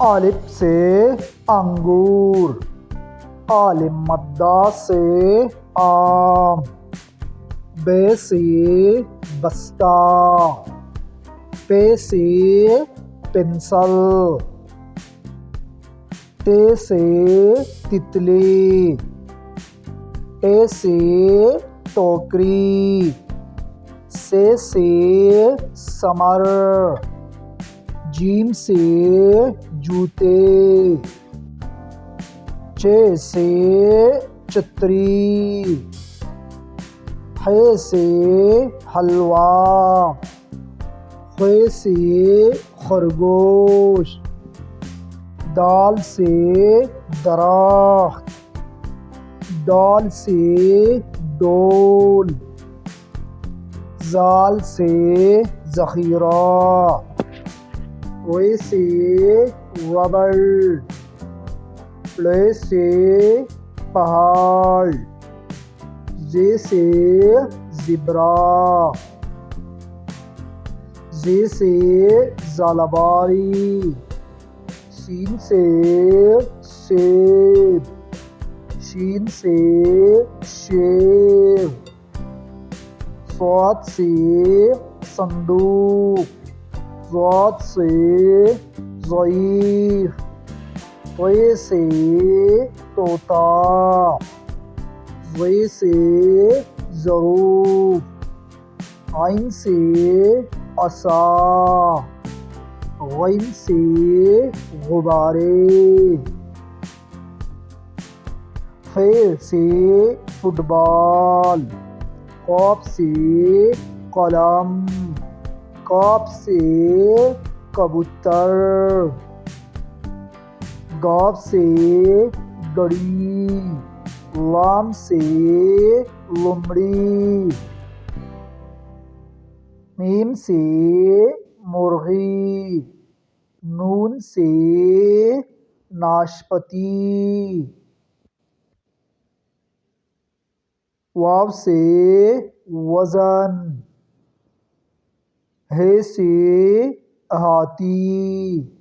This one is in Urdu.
الف سے انگور، ا مدہ سے آم، ب سے بستہ، پ سے پنسل، ت سے تتلی، ٹ سے ٹوکری، س سے ثمر، ج سے جوتے، چ سے چتری، ح سے حلوہ، خ سے خرگوش، د سے درخت، ڈ سے ڈول، ذ سے ذخیرہ، ر سے ربڑ، ل سے پہاڑ، ز سے زبرہ، ز سے زالباری، س سے سیب، ش سے شیر، ص سے صندوق، ض سے ضعیف، ط سے طوطا، ظ سے ظروف، ع سے عصا، غ سے غبارے، ف سے فٹ بال، ق سے قلم، ق سے کبوتر، گ سے گڑی، ل سے لومڑی، م سے مرغی، ن سے ناشپاتی، و سے وزن، ہ سے احاطی۔